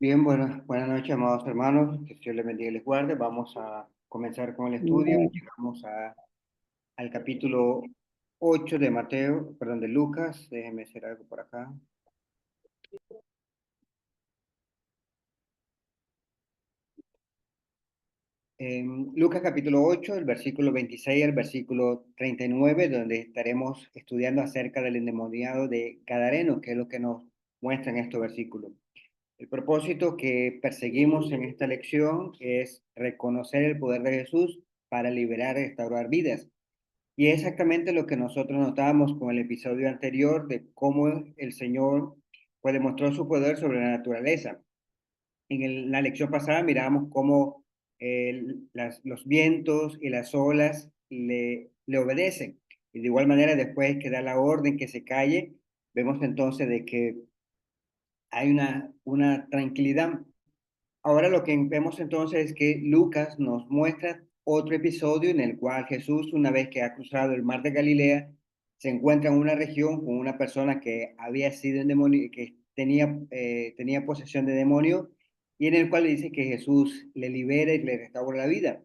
Bien, buenas noches, amados hermanos. Que Dios les bendiga y les guarde. Vamos a comenzar con el estudio. Llegamos al capítulo 8 de Mateo, perdón, de Lucas. Déjenme hacer algo por acá. Lucas capítulo 8, el versículo 26 al versículo 39, donde estaremos estudiando acerca del endemoniado de Gadareno, que es lo que nos muestran estos versículos. El propósito que perseguimos en esta lección es reconocer el poder de Jesús para liberar y restaurar vidas. Y es exactamente lo que nosotros notábamos con el episodio anterior de cómo el Señor pues demostró su poder sobre la naturaleza. La lección pasada mirábamos cómo los vientos y las olas le obedecen. Y de igual manera, después que da la orden que se calle, vemos entonces de que hay una tranquilidad. Ahora lo que vemos entonces es que Lucas nos muestra otro episodio en el cual Jesús, una vez que ha cruzado el mar de Galilea, se encuentra en una región con una persona que había sido un demonio, que tenía posesión de demonio, y en el cual le dice que Jesús le libera y le restaura la vida.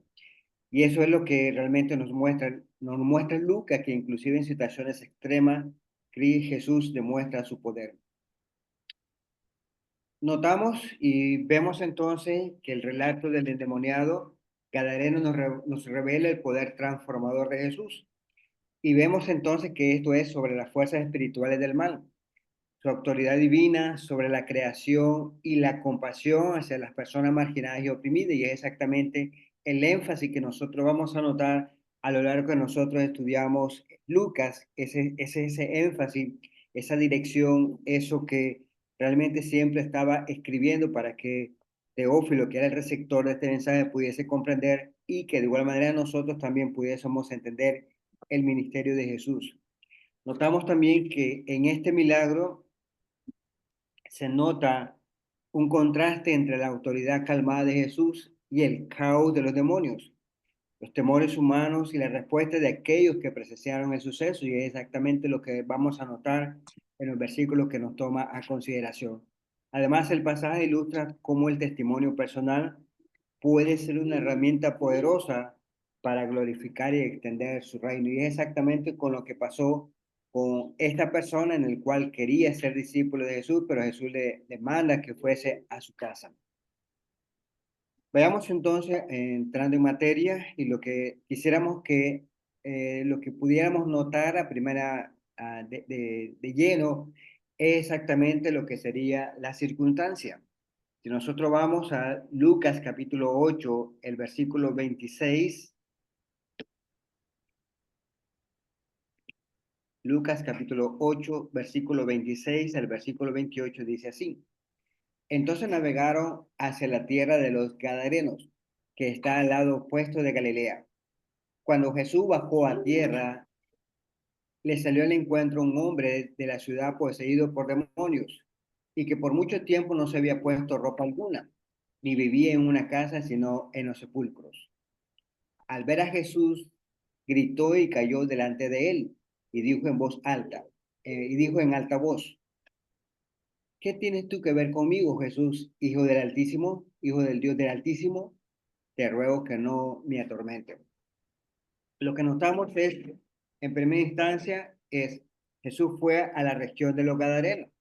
Y eso es lo que realmente nos muestra Lucas, que inclusive en situaciones extremas, Jesús demuestra su poder. Notamos y vemos entonces que el relato del endemoniado Gadareno nos revela el poder transformador de Jesús. Y vemos entonces que esto es sobre las fuerzas espirituales del mal, su autoridad divina sobre la creación y la compasión hacia las personas marginadas y oprimidas. Y es exactamente el énfasis que nosotros vamos a notar a lo largo que nosotros estudiamos Lucas, ese énfasis, esa dirección, eso que realmente siempre estaba escribiendo para que Teófilo, que era el receptor de este mensaje, pudiese comprender y que de igual manera nosotros también pudiésemos entender el ministerio de Jesús. Notamos también que en este milagro se nota un contraste entre la autoridad calmada de Jesús y el caos de los demonios, los temores humanos y la respuesta de aquellos que presenciaron el suceso, y es exactamente lo que vamos a notar en los versículos que nos toma a consideración. Además, el pasaje ilustra cómo el testimonio personal puede ser una herramienta poderosa para glorificar y extender su reino. Y es exactamente con lo que pasó con esta persona en el cual quería ser discípulo de Jesús, pero Jesús le manda que fuese a su casa. Veamos entonces, entrando en materia, y lo que quisiéramos lo que pudiéramos notar a primera, de lleno, es exactamente lo que sería la circunstancia. Si nosotros vamos a Lucas capítulo 8, el versículo 26, Lucas capítulo 8, versículo 26 al versículo 28 dice así. Entonces navegaron hacia la tierra de los Gadarenos, que está al lado opuesto de Galilea. Cuando Jesús bajó a tierra, le salió al encuentro un hombre de la ciudad poseído por demonios y que por mucho tiempo no se había puesto ropa alguna, ni vivía en una casa, sino en los sepulcros. Al ver a Jesús, gritó y cayó delante de él y dijo en voz alta, y dijo en alta voz, ¿qué tienes tú que ver conmigo, Jesús, hijo del Altísimo, hijo del Dios del Altísimo? Te ruego que no me atormente. Lo que notamos es, en primera instancia, es Jesús fue a la región de los Gadarenos,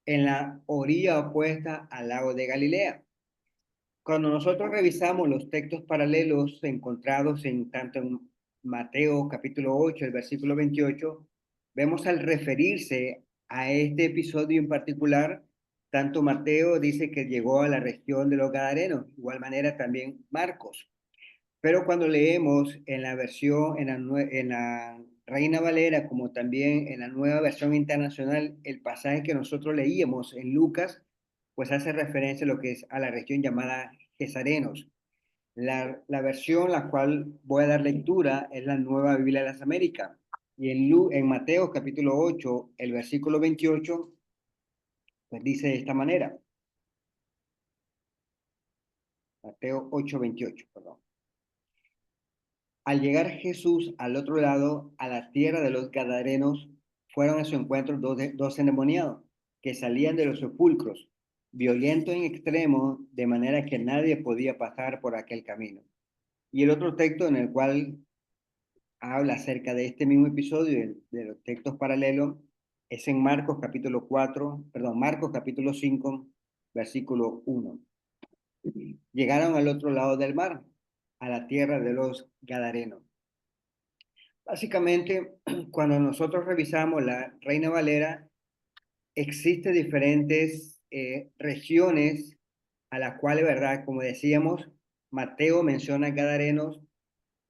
en la orilla opuesta al lago de Galilea. Cuando nosotros revisamos los textos paralelos encontrados en tanto en Mateo capítulo 8, el versículo 28, vemos al referirse a este episodio en particular, tanto Mateo dice que llegó a la región de los Gadarenos, de igual manera también Marcos. Pero cuando leemos en la versión, en la Reina Valera, como también en la nueva versión internacional, el pasaje que nosotros leíamos en Lucas, pues hace referencia a lo que es a la región llamada Gesarenos. La versión la cual voy a dar lectura es la Nueva Biblia de las Américas. Y en Mateo capítulo 8, el versículo 28, pues dice de esta manera. Mateo 8, 28, perdón. Al llegar Jesús al otro lado, a la tierra de los Gadarenos, fueron a su encuentro dos endemoniados que salían de los sepulcros. violento en extremo, de manera que nadie podía pasar por aquel camino. Y el otro texto en el cual habla acerca de este mismo episodio, de los textos paralelos, es en Marcos capítulo 4, perdón, Marcos capítulo 5, versículo 1. Llegaron al otro lado del mar, a la tierra de los Gadarenos. Básicamente, cuando nosotros revisamos la Reina Valera, existen diferentes regiones a las cuales, ¿verdad? Como decíamos, Mateo menciona Gadarenos,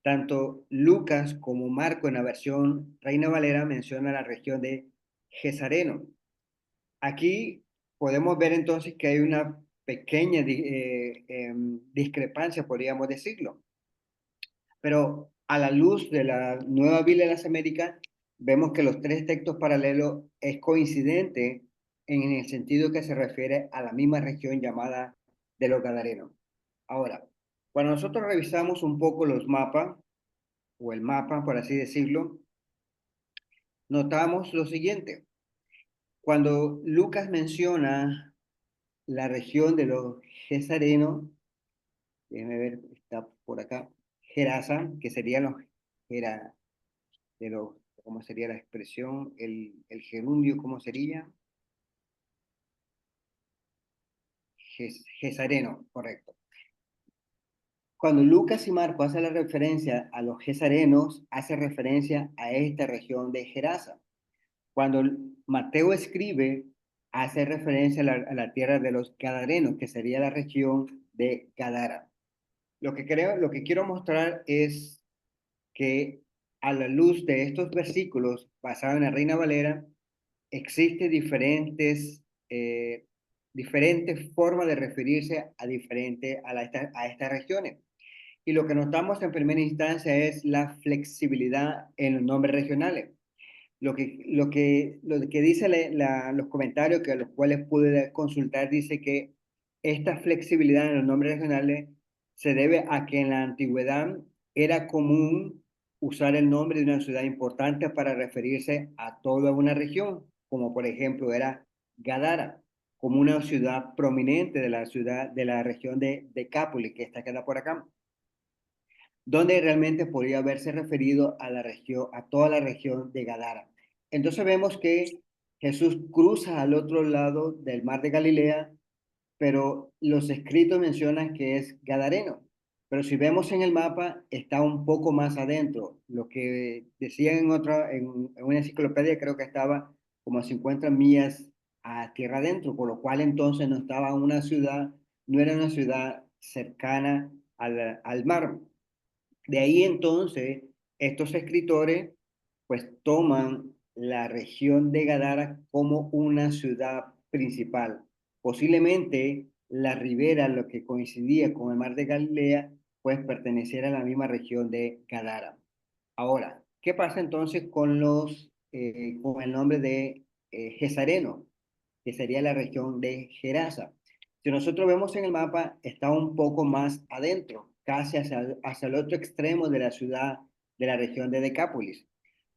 tanto Lucas como Marco en la versión Reina Valera menciona la región de Gesareno. Aquí podemos ver entonces que hay una pequeña discrepancia, podríamos decirlo. Pero a la luz de la Nueva Biblia de las Américas, vemos que los tres textos paralelos es coincidente en el sentido que se refiere a la misma región llamada de los Gadarenos. Ahora, cuando nosotros revisamos un poco los mapas, o el mapa, por así decirlo, notamos lo siguiente. Cuando Lucas menciona la región de los Gesarenos, déjeme ver, está por acá, Gerasa, que serían los, era, de los, ¿cómo sería la expresión? El gerundio, ¿cómo sería? Gesareno, correcto. Cuando Lucas y Marco hacen la referencia a los gesarenos, hace referencia a esta región de Gerasa. Cuando Mateo escribe, hace referencia a la tierra de los Gadarenos, que sería la región de Gadara. Lo que quiero mostrar es que a la luz de estos versículos basados en la Reina Valera, existen diferentes formas de referirse a estas regiones. Y lo que notamos en primera instancia es la flexibilidad en los nombres regionales. Lo que dice los comentarios que los cuales pude consultar dice que esta flexibilidad en los nombres regionales se debe a que en la antigüedad era común usar el nombre de una ciudad importante para referirse a toda una región, como por ejemplo era Gadara, como una ciudad prominente de la región de Decápolis, que está queda por acá, donde realmente podría haberse referido a la región, a toda la región de Gadara. Entonces vemos que Jesús cruza al otro lado del mar de Galilea, pero los escritos mencionan que es gadareno. Pero si vemos en el mapa, está un poco más adentro. Lo que decían en una enciclopedia, creo que estaba como a 50 millas a tierra adentro, por lo cual entonces no estaba una ciudad, no era una ciudad cercana al mar. De ahí entonces, estos escritores pues toman la región de Gadara como una ciudad principal. Posiblemente la ribera, lo que coincidía con el mar de Galilea, pues perteneciera a la misma región de Gadara. Ahora, ¿qué pasa entonces con el nombre de Gesareno, que sería la región de Gerasa? Si nosotros vemos en el mapa, está un poco más adentro, casi hacia el otro extremo de la ciudad, de la región de Decápolis.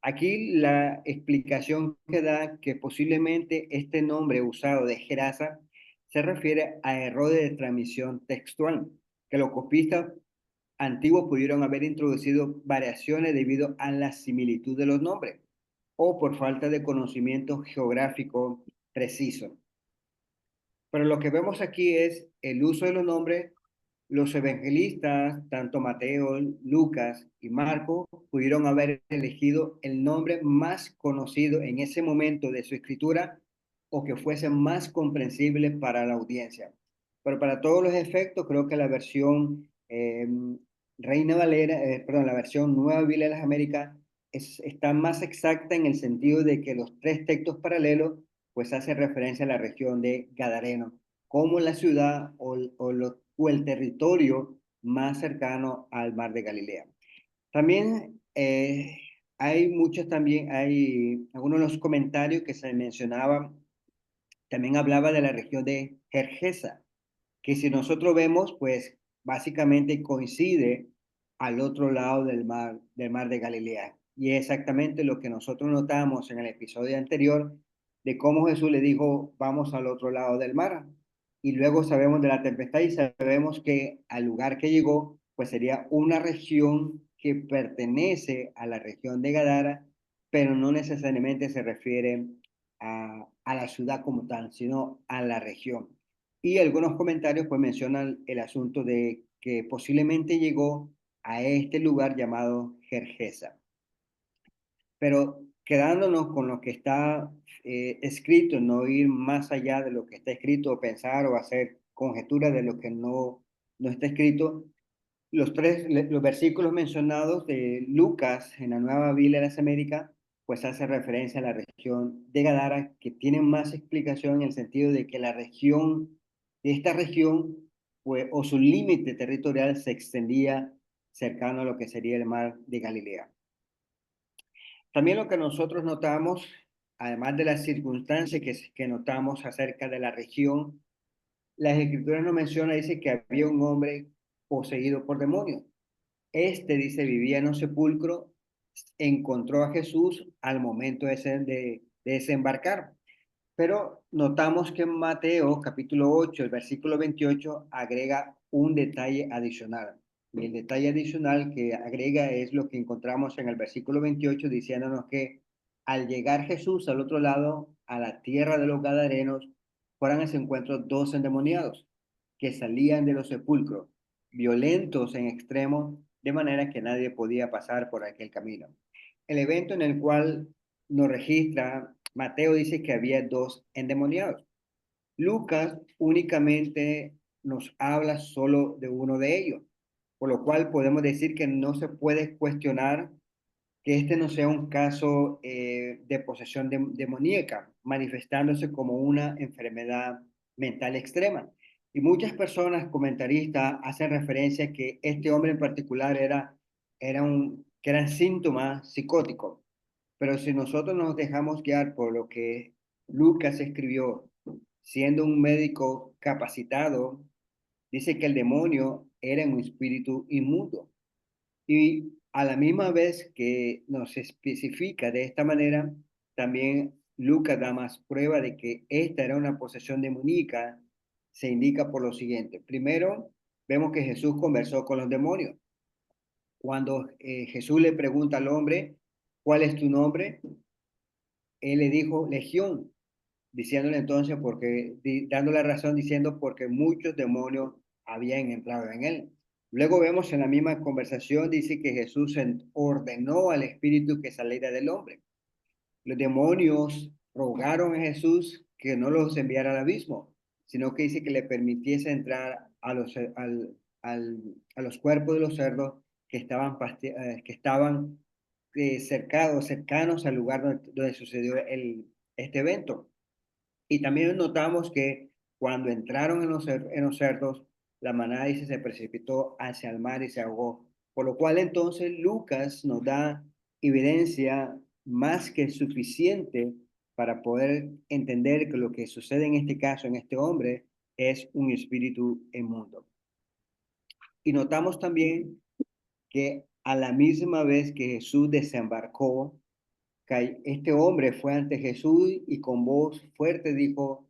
Aquí la explicación que da que posiblemente este nombre usado de Gerasa se refiere a errores de transmisión textual, que los copistas antiguos pudieron haber introducido variaciones debido a la similitud de los nombres o por falta de conocimiento geográfico preciso. Pero lo que vemos aquí es el uso de los nombres. Los evangelistas, tanto Mateo, Lucas y Marco, pudieron haber elegido el nombre más conocido en ese momento de su escritura o que fuese más comprensible para la audiencia. Pero para todos los efectos, creo que la versión Reina Valera, perdón, la versión Nueva Biblia de las Américas está más exacta en el sentido de que los tres textos paralelos pues hace referencia a la región de Gadareno, como la ciudad o el territorio más cercano al mar de Galilea. También hay algunos de los comentarios que se mencionaban, también hablaba de la región de Gergesa, que si nosotros vemos, pues básicamente coincide al otro lado del mar de Galilea. Y es exactamente lo que nosotros notamos en el episodio anterior de cómo Jesús le dijo, vamos al otro lado del mar. y luego sabemos de la tempestad y sabemos que al lugar que llegó, pues sería una región que pertenece a la región de Gadara, pero no necesariamente se refiere a la ciudad como tal, sino a la región. Y algunos comentarios pues mencionan el asunto de que posiblemente llegó a este lugar llamado Gergesa. Pero quedándonos con lo que está escrito, no ir más allá de lo que está escrito, o pensar o hacer conjeturas de lo que no está escrito, los versículos mencionados de Lucas en la Nueva Biblia de las Américas, pues hace referencia a la región de Gadara, que tiene más explicación en el sentido de que la región, de esta región, pues, o su límite territorial se extendía cercano a lo que sería el mar de Galilea. También lo que nosotros notamos, además de las circunstancias que notamos acerca de la región, las escrituras nos mencionan, dice que había un hombre poseído por demonios. Este, dice, vivía en un sepulcro, encontró a Jesús al momento de desembarcar. Pero notamos que en Mateo capítulo 8, el versículo 28, agrega un detalle adicional. Y el detalle adicional que agrega es lo que encontramos en el versículo 28, diciéndonos que al llegar Jesús al otro lado, a la tierra de los Gadarenos, fueron a ese encuentro dos endemoniados que salían de los sepulcros, violentos en extremo, de manera que nadie podía pasar por aquel camino. El evento en el cual nos registra, Mateo dice que había dos endemoniados. Lucas únicamente nos habla solo de uno de ellos, por lo cual podemos decir que no se puede cuestionar que este no sea un caso de posesión demoníaca, manifestándose como una enfermedad mental extrema. Y muchas personas comentaristas hacen referencia a que este hombre en particular que eran síntomas psicóticos. Pero si nosotros nos dejamos guiar por lo que Lucas escribió, siendo un médico capacitado, dice que el demonio era un espíritu inmundo. Y a la misma vez que nos especifica de esta manera, también Lucas da más prueba de que esta era una posesión demoníaca, se indica por lo siguiente. Primero, vemos que Jesús conversó con los demonios. Cuando Jesús le pregunta al hombre, ¿cuál es tu nombre? Él le dijo, Legión, diciéndole entonces, dando la razón, diciendo porque muchos demonios habían entrado en él. Luego vemos en la misma conversación, dice que Jesús ordenó al espíritu que saliera del hombre. Los demonios rogaron a Jesús que no los enviara al abismo, sino que dice que le permitiese entrar a los cuerpos de los cerdos que estaban cercanos al lugar donde sucedió este evento. Y también notamos que cuando entraron en los cerdos, la manada dice se precipitó hacia el mar y se ahogó. Por lo cual entonces Lucas nos da evidencia más que suficiente para poder entender que lo que sucede en este caso, en este hombre, es un espíritu inmundo. Y notamos también que a la misma vez que Jesús desembarcó, este hombre fue ante Jesús y con voz fuerte dijo,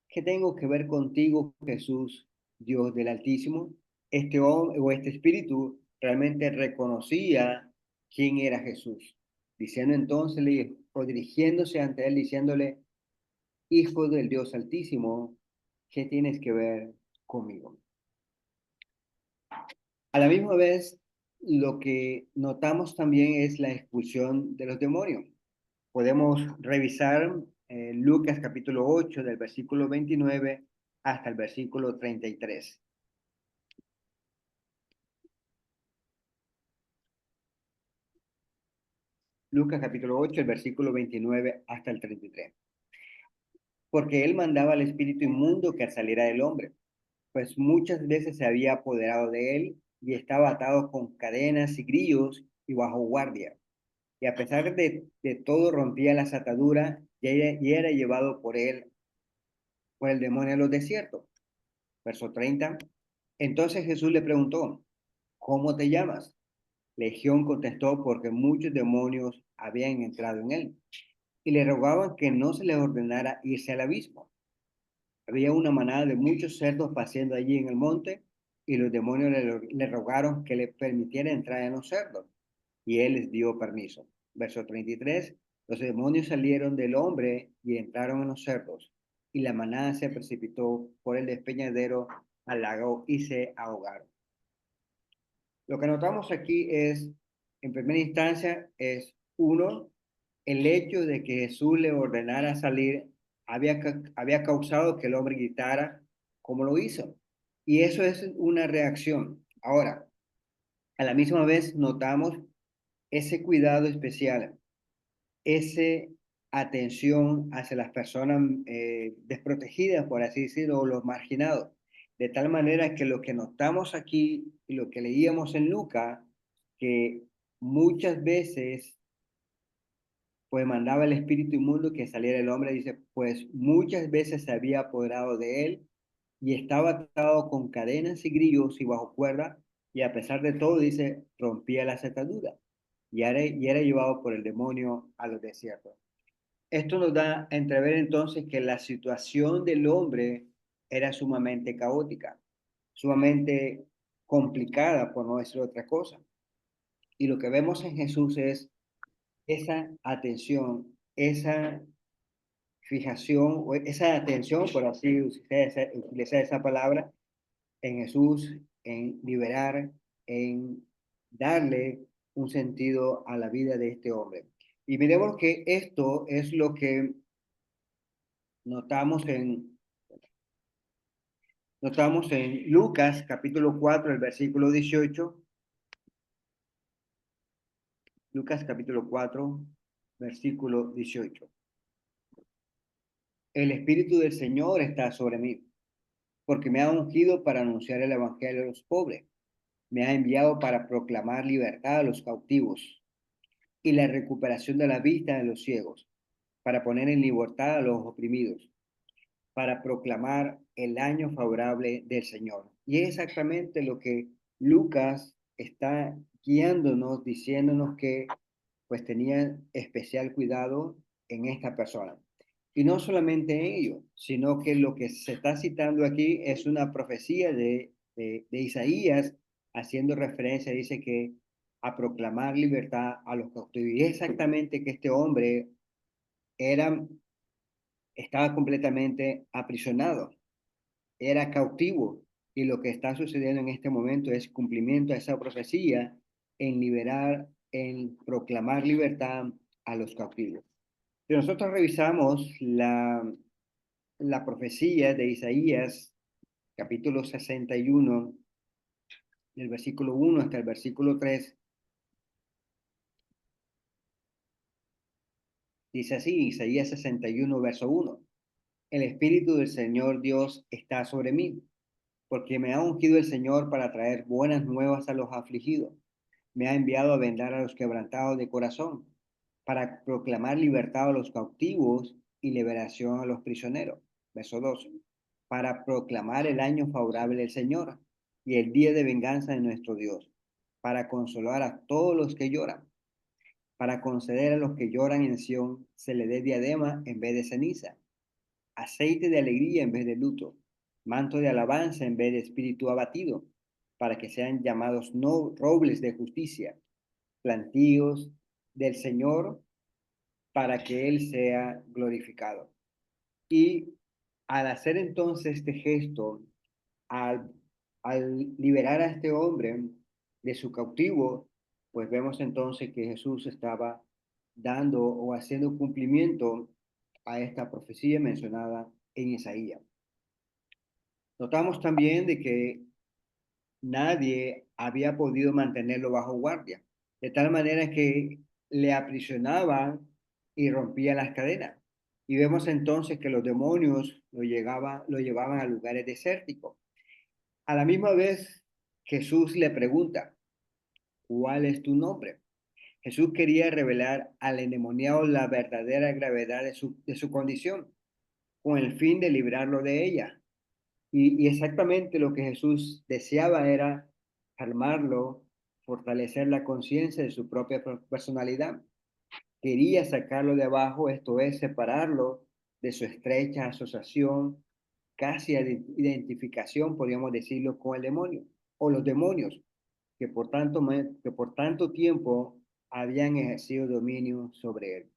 ¿qué tengo que ver contigo, Jesús, Dios del Altísimo? Este hombre o este espíritu realmente reconocía quién era Jesús, diciendo entonces, o dirigiéndose ante él, diciéndole, Hijo del Dios Altísimo, ¿qué tienes que ver conmigo? A la misma vez, lo que notamos también es la expulsión de los demonios. Podemos revisar Lucas capítulo 8 del versículo 29 hasta el versículo 33. Lucas capítulo 8, el versículo 29 hasta el 33. Porque él mandaba al espíritu inmundo que saliera del hombre, pues muchas veces se había apoderado de él y estaba atado con cadenas y grillos y bajo guardia. Y a pesar de todo rompía las ataduras y era llevado por el demonio a los desiertos. Verso 30. Entonces Jesús le preguntó, ¿cómo te llamas? Legión contestó porque muchos demonios habían entrado en él y le rogaban que no se le ordenara irse al abismo. Había una manada de muchos cerdos paseando allí en el monte y los demonios le rogaron que le permitiera entrar en los cerdos y él les dio permiso. Verso 33, los demonios salieron del hombre y entraron en los cerdos y la manada se precipitó por el despeñadero al lago y se ahogaron. Lo que notamos aquí es, en primera instancia, es uno, el hecho de que Jesús le ordenara salir había causado que el hombre gritara como lo hizo. Y eso es una reacción. Ahora, a la misma vez notamos ese cuidado especial, esa atención hacia las personas desprotegidas, por así decirlo, o los marginados. De tal manera que lo que notamos aquí y lo que leíamos en Lucas, que muchas veces pues mandaba el espíritu inmundo que saliera el hombre, dice, pues muchas veces se había apoderado de él y estaba atado con cadenas y grillos y bajo cuerda, y a pesar de todo, dice, rompía las ataduras y era llevado por el demonio a los desiertos. Esto nos da a entrever entonces que la situación del hombre era sumamente caótica, sumamente complicada, por no decir otra cosa. Y lo que vemos en Jesús es esa atención, esa fijación, o esa atención, por así utilizar esa palabra, en Jesús, en liberar, en darle un sentido a la vida de este hombre. Y miremos que esto es lo que notamos notamos en Lucas capítulo 4, el versículo 18. Lucas capítulo 4, versículo 18. El Espíritu del Señor está sobre mí, porque me ha ungido para anunciar el Evangelio a los pobres. Me ha enviado para proclamar libertad a los cautivos y la recuperación de la vista de los ciegos, para poner en libertad a los oprimidos, para proclamar el año favorable del Señor. Y es exactamente lo que Lucas está guiándonos, diciéndonos que pues tenía especial cuidado en esta persona. Y no solamente ello, sino que lo que se está citando aquí es una profecía de Isaías, haciendo referencia, dice que a proclamar libertad a los cautivos. Y es exactamente que este hombre era, estaba completamente aprisionado, era cautivo. Y lo que está sucediendo en este momento es cumplimiento a esa profecía en liberar, en proclamar libertad a los cautivos. Si nosotros revisamos la profecía de Isaías, capítulo 61, del versículo 1 hasta el versículo 3, dice así, Isaías 61, verso 1. El Espíritu del Señor Dios está sobre mí, porque me ha ungido el Señor para traer buenas nuevas a los afligidos. Me ha enviado a vendar a los quebrantados de corazón, para proclamar libertad a los cautivos y liberación a los prisioneros. Verso 2. Para proclamar el año favorable del Señor y el día de venganza de nuestro Dios, para consolar a todos los que lloran, para conceder a los que lloran en Sión se le dé diadema en vez de ceniza, aceite de alegría en vez de luto, manto de alabanza en vez de espíritu abatido, para que sean llamados no robles de justicia, plantíos del Señor, para que Él sea glorificado. Y al hacer entonces este gesto, al, al liberar a este hombre de su cautivo, pues vemos entonces que Jesús estaba dando o haciendo cumplimiento a esta profecía mencionada en Isaías. Notamos también de que nadie había podido mantenerlo bajo guardia, de tal manera que le aprisionaban y rompían las cadenas. Y vemos entonces que los demonios lo llevaban a lugares desérticos. A la misma vez, Jesús le pregunta, ¿cuál es tu nombre? Jesús quería revelar al endemoniado la verdadera gravedad de su condición, con el fin de librarlo de ella. Y exactamente lo que Jesús deseaba era calmarlo, fortalecer la conciencia de su propia personalidad. Quería sacarlo de abajo, esto es, separarlo de su estrecha asociación casi a identificación, podríamos decirlo, con el demonio o los demonios que por tanto tiempo habían ejercido dominio sobre él.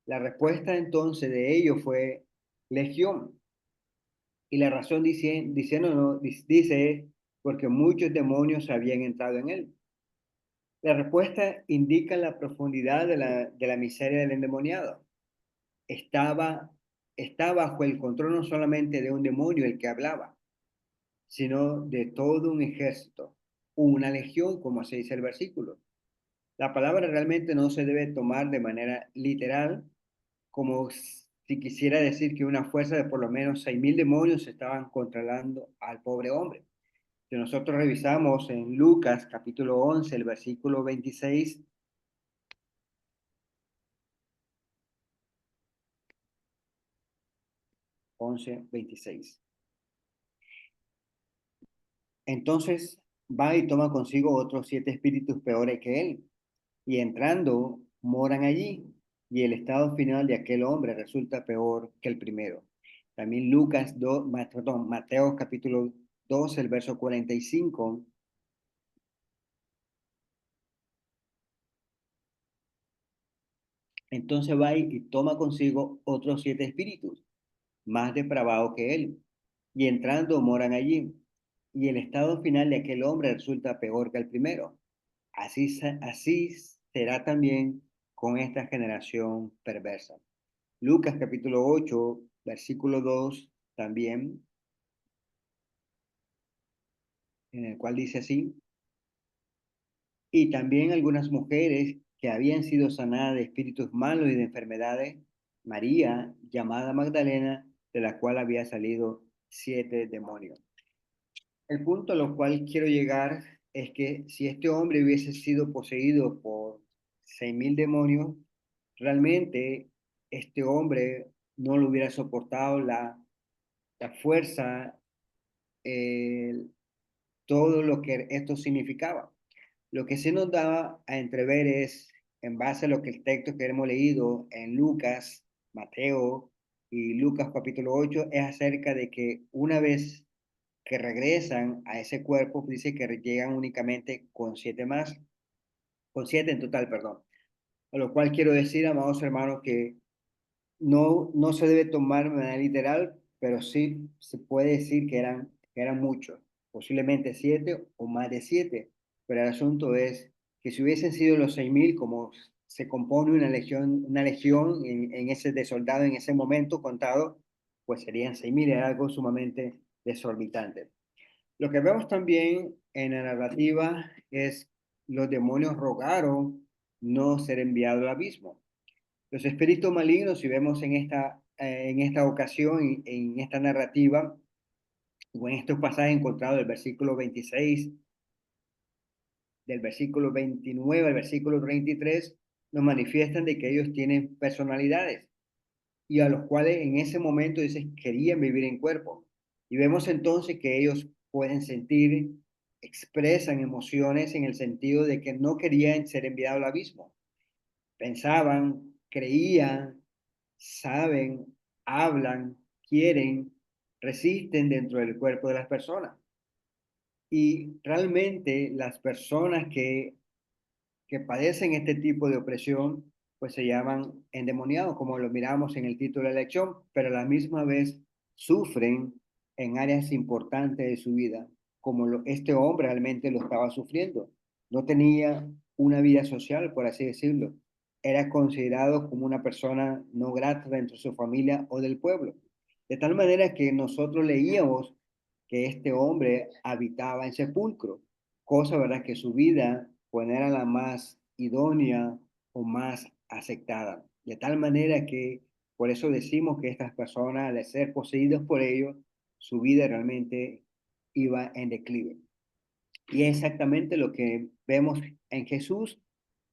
La respuesta entonces de ellos fue legión. Y la razón dice es porque muchos demonios habían entrado en él. La respuesta indica la profundidad de la miseria del endemoniado. Estaba, está bajo el control no solamente de un demonio el que hablaba, sino de todo un ejército, una legión, como se dice el versículo. La palabra realmente no se debe tomar de manera literal, como si quisiera decir que una fuerza de por lo menos 6,000 demonios estaban controlando al pobre hombre. Si nosotros revisamos en Lucas capítulo 11, el versículo 26, 11, 26. Entonces va y toma consigo otros 7 espíritus peores que él, y entrando moran allí, y el estado final de aquel hombre resulta peor que el primero. También Lucas 2, perdón, Mateo capítulo 2, el verso 45. Entonces va y toma consigo otros 7 espíritus, más depravados que él, y entrando moran allí, y el estado final de aquel hombre resulta peor que el primero. Así será también con esta generación perversa. Lucas capítulo 8, versículo 2 también, en el cual dice así, y también algunas mujeres que habían sido sanadas de espíritus malos y de enfermedades, María, llamada Magdalena, de la cual había salido 7 demonios. El punto a lo cual quiero llegar es que si este hombre hubiese sido poseído por 6,000 demonios, realmente este hombre no lo hubiera soportado la fuerza, eh, todo lo que esto significaba. Lo que se nos daba a entrever es, en base a lo que el texto que hemos leído en Lucas, Mateo y Lucas capítulo 8, es acerca de que una vez que regresan a ese cuerpo, dice que llegan únicamente con 7 más, con 7 en total, perdón. A lo cual quiero decir, amados hermanos, que no se debe tomar de manera literal, pero sí se puede decir que eran muchos, posiblemente 7 o más de 7. Pero el asunto es que si hubiesen sido los 6,000, como se compone una legión en ese de soldados en ese momento contado, pues serían 6,000, era algo sumamente desorbitante. Lo que vemos también en la narrativa es los demonios rogaron no ser enviados al abismo. Los espíritus malignos, si vemos en esta ocasión, en esta narrativa, o en estos pasajes encontrados del versículo 26, del versículo 29 al versículo 33, nos manifiestan de que ellos tienen personalidades y a los cuales en ese momento dice querían vivir en cuerpo. Y vemos entonces que ellos pueden sentir, expresan emociones en el sentido de que no querían ser enviados al abismo. Pensaban, creían, saben, hablan, quieren, resisten dentro del cuerpo de las personas. Y realmente las personas que padecen este tipo de opresión, pues se llaman endemoniados, como lo miramos en el título de la lección, pero a la misma vez sufren en áreas importantes de su vida, como este hombre realmente lo estaba sufriendo. No tenía una vida social, por así decirlo. Era considerado como una persona no grata dentro de su familia o del pueblo. De tal manera que nosotros leíamos que este hombre habitaba en sepulcro, cosa, ¿verdad?, que su vida pues no era la más idónea o más aceptada. De tal manera que por eso decimos que estas personas, al ser poseídas por ellos, su vida realmente iba en declive. Y es exactamente lo que vemos en Jesús,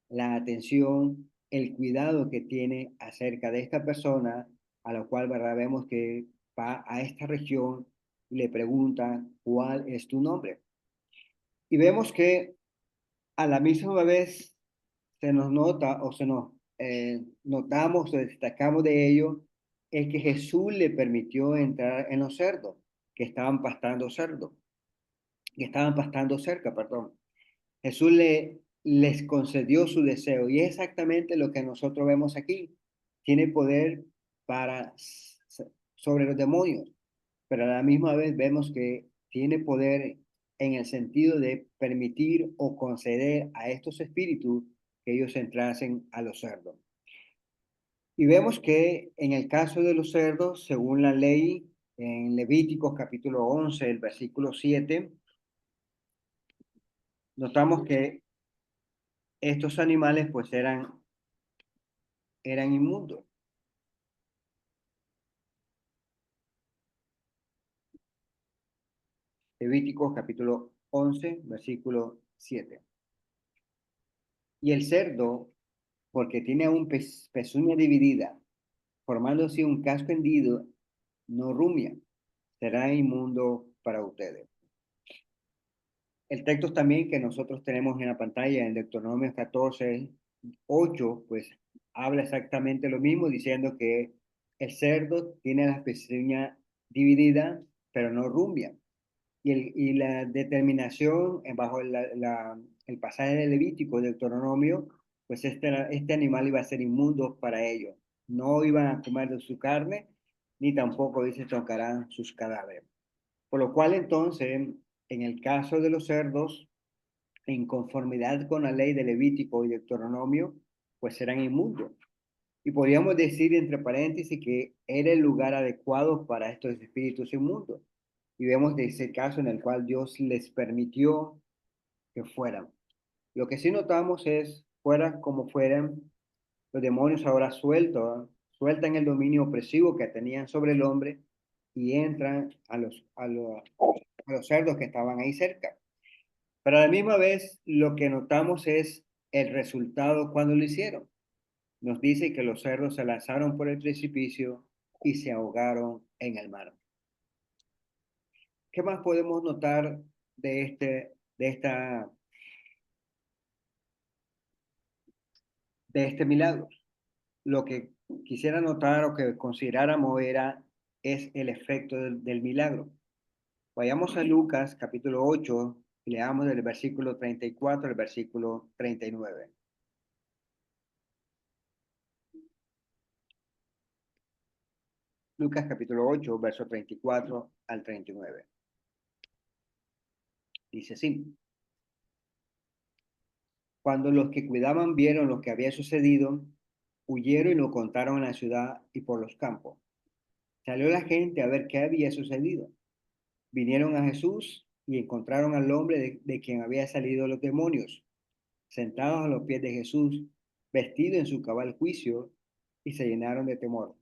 la atención, el cuidado que tiene acerca de esta persona, a la cual, ¿verdad?, vemos que va a esta región y le pregunta, ¿cuál es tu nombre? Y vemos que a la misma vez se nos nota o notamos o destacamos de ello es que Jesús le permitió entrar en los cerdos que estaban pastando cerdos, que estaban pastando cerca, perdón. Jesús les concedió su deseo y es exactamente lo que nosotros vemos aquí. Tiene poder para sobre los demonios, pero a la misma vez vemos que tiene poder en el sentido de permitir o conceder a estos espíritus que ellos entrasen a los cerdos. Y vemos que en el caso de los cerdos, según la ley, en Levíticos capítulo 11, el versículo 7, notamos que estos animales pues eran inmundos. Levíticos capítulo 11, versículo 7. Y el cerdo, porque tiene aún pezuña dividida, formándose un casco hendido, no rumia, será inmundo para ustedes. El texto también que nosotros tenemos en la pantalla en Deuteronomio 14, 8, pues habla exactamente lo mismo, diciendo que el cerdo tiene la pezuña dividida, pero no rumia. Y la determinación bajo el pasaje de Levítico, Deuteronomio, pues este animal iba a ser inmundo para ellos. No iban a comer de su carne, ni tampoco, dice, tocarán sus cadáveres. Por lo cual entonces, en el caso de los cerdos, en conformidad con la ley de Levítico y Deuteronomio, pues serán inmundos. Y podríamos decir entre paréntesis que era el lugar adecuado para estos espíritus inmundos. Y vemos de ese caso en el cual Dios les permitió que fueran. Lo que sí notamos es, fuera como fueran, los demonios ahora sueltan el dominio opresivo que tenían sobre el hombre y entran a los cerdos que estaban ahí cerca. Pero a la misma vez, lo que notamos es el resultado cuando lo hicieron. Nos dice que los cerdos se lanzaron por el precipicio y se ahogaron en el mar. ¿Qué más podemos notar de de este milagro? Lo que quisiera notar o que consideráramos es el efecto del milagro. Vayamos a Lucas capítulo 8 y leamos del versículo 34 al versículo 39. Lucas capítulo 8, verso 34 al 39. Dice así: cuando los que cuidaban vieron lo que había sucedido, huyeron y lo contaron en la ciudad y por los campos. Salió la gente a ver qué había sucedido. Vinieron a Jesús y encontraron al hombre de quien había salido los demonios, sentados a los pies de Jesús, vestido en su cabal juicio, y se llenaron de temor.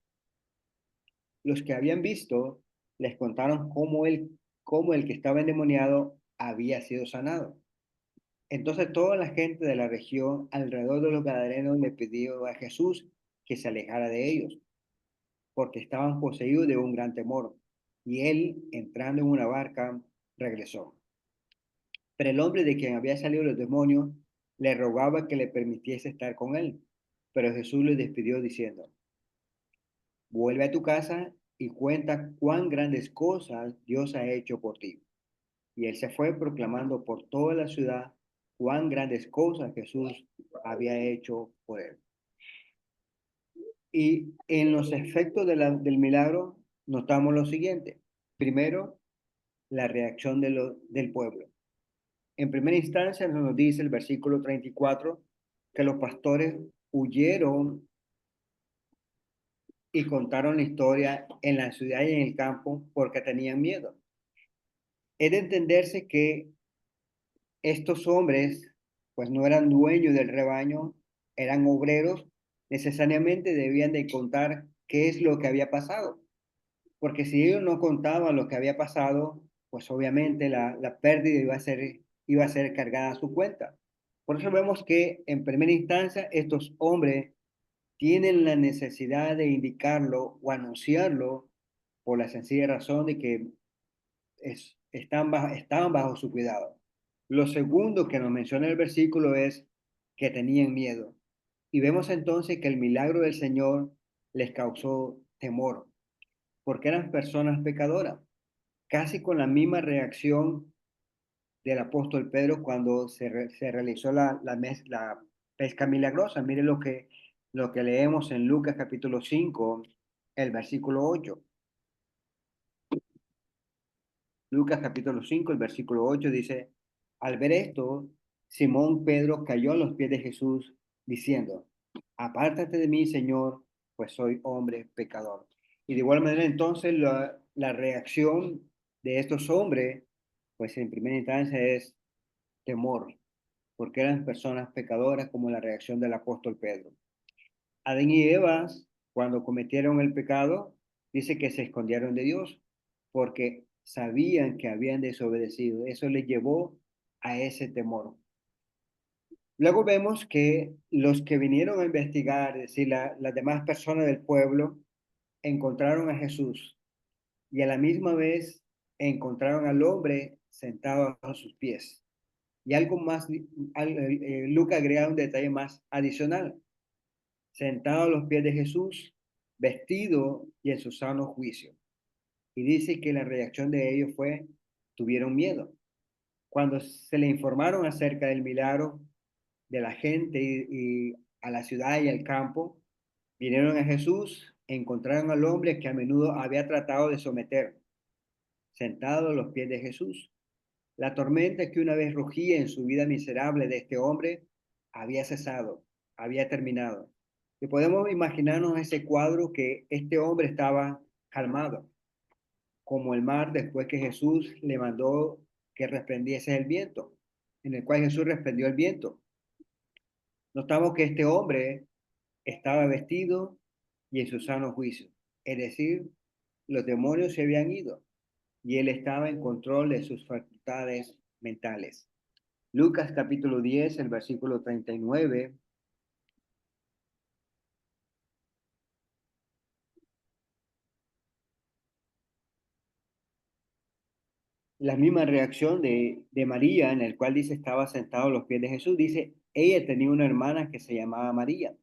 Los que habían visto les contaron cómo el que estaba endemoniado había sido sanado. Entonces toda la gente de la región alrededor de los gadarenos le pidió a Jesús que se alejara de ellos, porque estaban poseídos de un gran temor. Y él, entrando en una barca, regresó. Pero el hombre de quien había salido los demonios le rogaba que le permitiese estar con él. Pero Jesús le despidió diciendo: vuelve a tu casa y cuenta cuán grandes cosas Dios ha hecho por ti. Y él se fue proclamando por toda la ciudad cuán grandes cosas Jesús había hecho por él. Y en los efectos del milagro notamos lo siguiente. Primero, la reacción del pueblo. En primera instancia nos dice el versículo 34 que los pastores huyeron y contaron la historia en la ciudad y en el campo porque tenían miedo. Es de entenderse que estos hombres pues no eran dueños del rebaño, eran obreros, necesariamente debían de contar qué es lo que había pasado. Porque si ellos no contaban lo que había pasado, pues obviamente la pérdida iba a ser cargada a su cuenta. Por eso vemos que en primera instancia estos hombres tienen la necesidad de indicarlo o anunciarlo por la sencilla razón de que estaban bajo su cuidado. Lo segundo que nos menciona el versículo es que tenían miedo. Y vemos entonces que el milagro del Señor les causó temor, porque eran personas pecadoras, casi con la misma reacción del apóstol Pedro cuando se realizó la pesca milagrosa. Mire lo que leemos en Lucas capítulo 5 el versículo 8. Lucas capítulo 5 el versículo 8 dice, al ver esto, Simón Pedro cayó a los pies de Jesús, diciendo, apártate de mí, Señor, pues soy hombre pecador. Y de igual manera, entonces, la reacción de estos hombres, pues en primera instancia es temor, porque eran personas pecadoras como la reacción del apóstol Pedro. Adán y Eva, cuando cometieron el pecado, dice que se escondieron de Dios porque sabían que habían desobedecido. Eso les llevó a ese temor. Luego vemos que los que vinieron a investigar, es decir, las demás personas del pueblo, encontraron a Jesús y a la misma vez encontraron al hombre sentado a sus pies. Y algo más, Lucas agrega un detalle más adicional, sentado a los pies de Jesús, vestido y en su sano juicio. Y dice que la reacción de ellos fue, tuvieron miedo. Cuando se le informaron acerca del milagro de la gente y a la ciudad y al campo, vinieron a Jesús, encontraron al hombre que a menudo había tratado de someter, sentado a los pies de Jesús. La tormenta que una vez rugía en su vida miserable de este hombre había cesado, había terminado. Y podemos imaginarnos ese cuadro que este hombre estaba calmado, como el mar después que Jesús le mandó que reprendiese el viento, en el cual Jesús reprendió el viento. Notamos que este hombre estaba vestido y en su sano juicio, es decir, los demonios se habían ido y él estaba en control de sus facultades mentales. Lucas capítulo 10, el versículo 39, la misma reacción de María, en el cual dice estaba sentado a los pies de Jesús, dice, ella tenía una hermana que se llamaba María,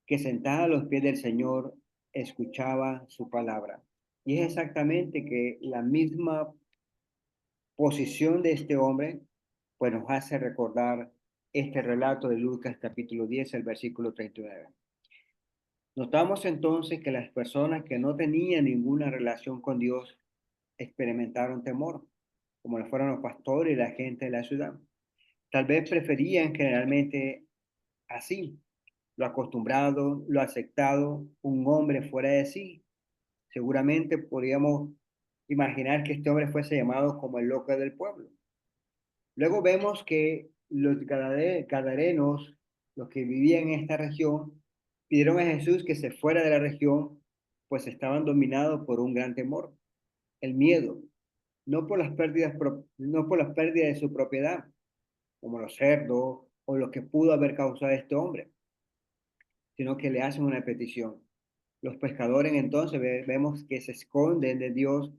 que sentada a los pies del Señor escuchaba su palabra. Y es exactamente que la misma posición de este hombre, pues nos hace recordar este relato de Lucas capítulo 10, el versículo 39. Notamos entonces que las personas que no tenían ninguna relación con Dios experimentaron temor, como lo fueron los pastores y la gente de la ciudad. Tal vez preferían generalmente así, lo acostumbrado, lo aceptado, un hombre fuera de sí. Seguramente podríamos imaginar que este hombre fuese llamado como el loco del pueblo. Luego vemos que los gadarenos, los que vivían en esta región, pidieron a Jesús que se fuera de la región, pues estaban dominados por un gran temor, el miedo, no por las pérdidas de su propiedad, como los cerdos o lo que pudo haber causado este hombre, sino que le hacen una petición. Los pescadores entonces vemos que se esconden de Dios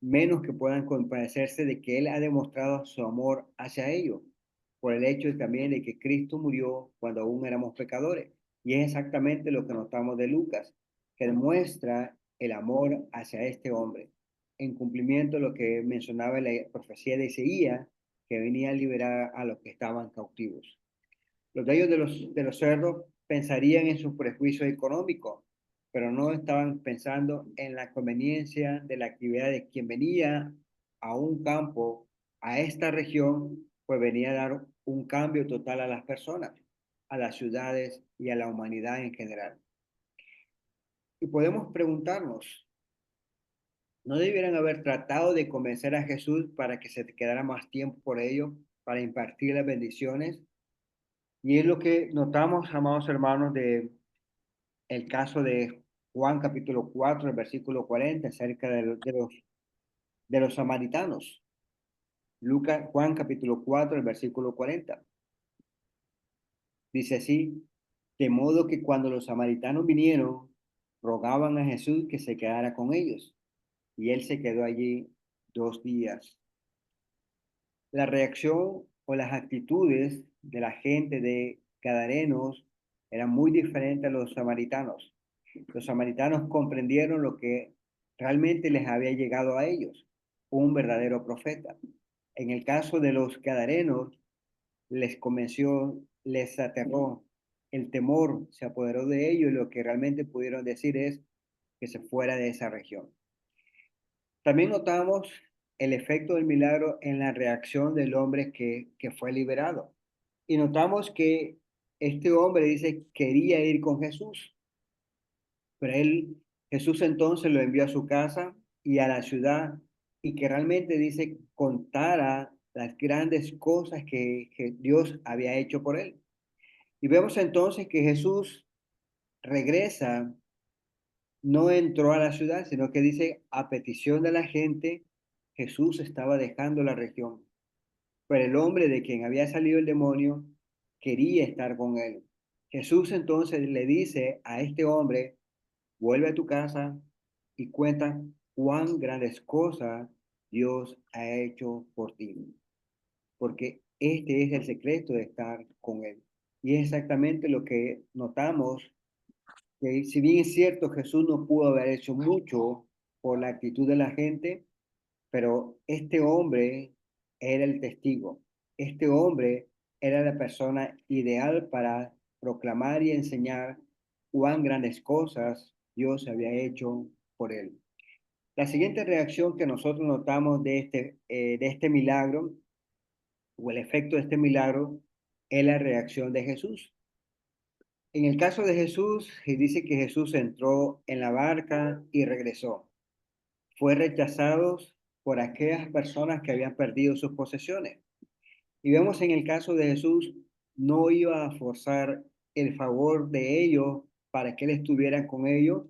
menos que puedan compadecerse de que Él ha demostrado su amor hacia ellos, por el hecho también de que Cristo murió cuando aún éramos pecadores. Y es exactamente lo que notamos de Lucas, que demuestra el amor hacia este hombre, en cumplimiento de lo que mencionaba la profecía de Isaías, que venía a liberar a los que estaban cautivos. Los dueños de los cerdos pensarían en sus prejuicios económicos, pero no estaban pensando en la conveniencia de la actividad de quien venía a un campo, a esta región, pues venía a dar un cambio total a las personas, a las ciudades y a la humanidad en general. Y podemos preguntarnos, ¿no debieran haber tratado de convencer a Jesús para que se quedara más tiempo por ello, para impartir las bendiciones? Y es lo que notamos, amados hermanos, de el caso de Juan capítulo 4 el versículo 40 acerca de los samaritanos. Juan capítulo 4 el versículo 40 dice así, de modo que cuando los samaritanos vinieron, rogaban a Jesús que se quedara con ellos, y él se quedó allí 2 días. La reacción o las actitudes de la gente de Gadarenos eran muy diferentes a los samaritanos. Los samaritanos comprendieron lo que realmente les había llegado a ellos, un verdadero profeta. En el caso de los gadarenos, les convenció, les aterró, el temor se apoderó de ellos y lo que realmente pudieron decir es que se fuera de esa región. También notamos el efecto del milagro en la reacción del hombre que fue liberado. Y notamos que este hombre dice quería ir con Jesús, pero Jesús entonces lo envió a su casa y a la ciudad y que realmente dice contara las grandes cosas que Dios había hecho por él. Y vemos entonces que Jesús regresa, no entró a la ciudad, sino que dice, a petición de la gente, Jesús estaba dejando la región. Pero el hombre de quien había salido el demonio quería estar con él. Jesús entonces le dice a este hombre, vuelve a tu casa y cuenta cuán grandes cosas Dios ha hecho por ti. Porque este es el secreto de estar con él. Y es exactamente lo que notamos que si bien es cierto, Jesús no pudo haber hecho mucho por la actitud de la gente, pero este hombre era el testigo. Este hombre era la persona ideal para proclamar y enseñar cuán grandes cosas Dios había hecho por él. La siguiente reacción que nosotros notamos de este milagro, o el efecto de este milagro, es la reacción de Jesús. En el caso de Jesús, dice que Jesús entró en la barca y regresó. Fue rechazado por aquellas personas que habían perdido sus posesiones. Y vemos en el caso de Jesús, no iba a forzar el favor de ellos para que él estuviera con ellos,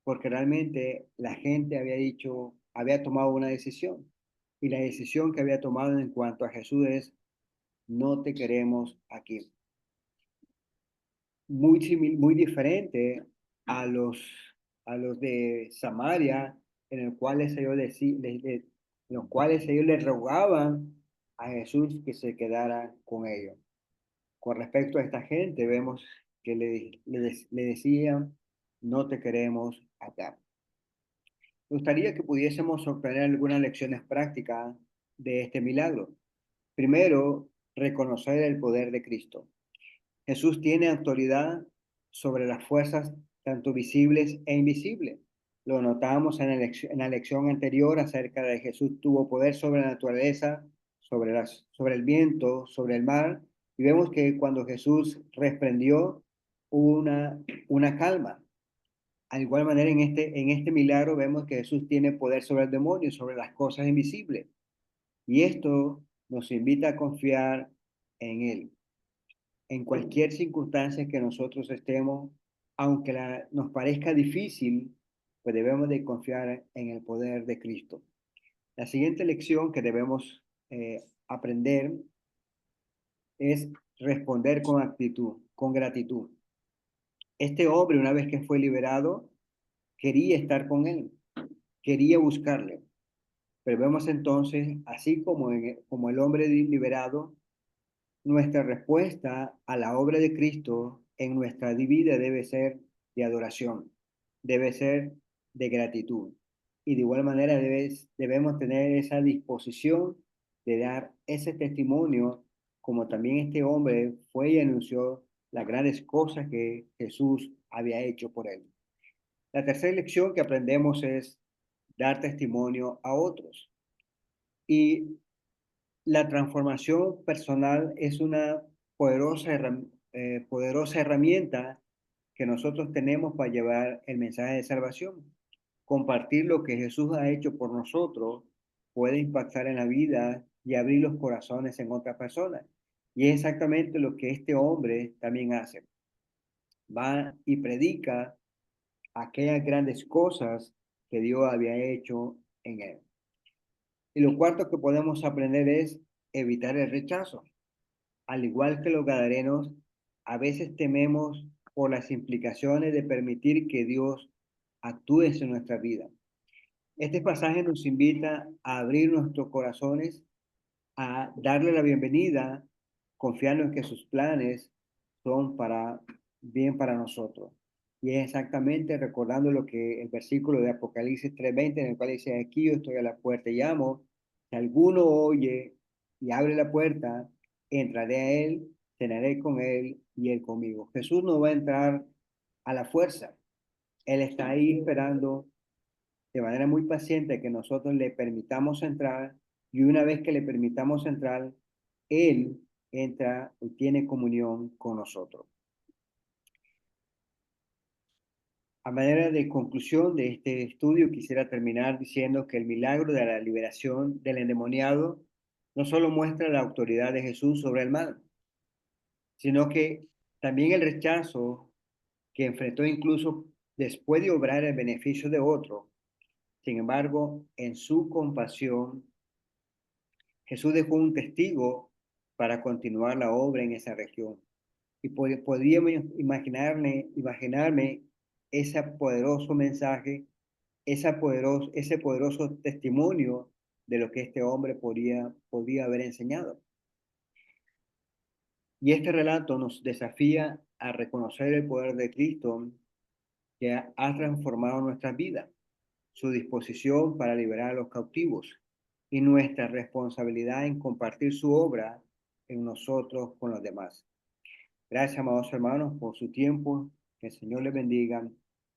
porque realmente la gente había dicho, había tomado una decisión. Y la decisión que había tomado en cuanto a Jesús es, no te queremos aquí. Muy diferente a a los de Samaria, en el cuales ellos en los cuales ellos le rogaban a Jesús que se quedara con ellos. Con respecto a esta gente, vemos que le decían, no te queremos acá. Me gustaría que pudiésemos obtener algunas lecciones prácticas de este milagro. Primero, reconocer el poder de Cristo. Jesús tiene autoridad sobre las fuerzas tanto visibles e invisibles. Lo notamos en la lección anterior acerca de Jesús tuvo poder sobre la naturaleza, sobre el viento, sobre el mar. Y vemos que cuando Jesús reprendió una calma. Al igual manera, en este milagro vemos que Jesús tiene poder sobre el demonio, sobre las cosas invisibles. Y esto nos invita a confiar en Él en cualquier circunstancia que nosotros estemos, aunque nos parezca difícil, pues debemos de confiar en el poder de Cristo. La siguiente lección que debemos aprender es responder con actitud, con gratitud. Este hombre, una vez que fue liberado, quería estar con él, quería buscarle. Pero vemos entonces, así como el hombre liberado, nuestra respuesta a la obra de Cristo en nuestra vida debe ser de adoración, debe ser de gratitud. Y de igual manera debemos tener esa disposición de dar ese testimonio, como también este hombre fue y anunció las grandes cosas que Jesús había hecho por él. La tercera lección que aprendemos es dar testimonio a otros. Y la transformación personal es una poderosa herramienta que nosotros tenemos para llevar el mensaje de salvación. Compartir lo que Jesús ha hecho por nosotros puede impactar en la vida y abrir los corazones en otras personas. Y es exactamente lo que este hombre también hace. Va y predica aquellas grandes cosas que Dios había hecho en él. Y lo cuarto que podemos aprender es evitar el rechazo. Al igual que los gadarenos, a veces tememos por las implicaciones de permitir que Dios actúe en nuestra vida. Este pasaje nos invita a abrir nuestros corazones, a darle la bienvenida, confiando en que sus planes son para bien para nosotros. Y es exactamente recordando lo que el versículo de Apocalipsis 3:20, en el cual dice, aquí yo estoy a la puerta y llamo, si alguno oye y abre la puerta, entraré a él, cenaré con él y él conmigo. Jesús no va a entrar a la fuerza. Él está ahí esperando de manera muy paciente que nosotros le permitamos entrar, y una vez que le permitamos entrar, Él entra y tiene comunión con nosotros. A manera de conclusión de este estudio, quisiera terminar diciendo que el milagro de la liberación del endemoniado no solo muestra la autoridad de Jesús sobre el mal, sino que también el rechazo que enfrentó incluso después de obrar el beneficio de otro. Sin embargo, en su compasión, Jesús dejó un testigo para continuar la obra en esa región. Y podíamos imaginarme ese poderoso mensaje, ese poderoso testimonio de lo que este hombre podía haber enseñado. Y este relato nos desafía a reconocer el poder de Cristo que ha transformado nuestras vidas, su disposición para liberar a los cautivos y nuestra responsabilidad en compartir su obra en nosotros con los demás. Gracias, amados hermanos, por su tiempo. Que el Señor les bendiga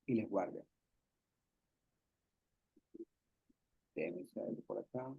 y les guarde. Déjenme salir por acá.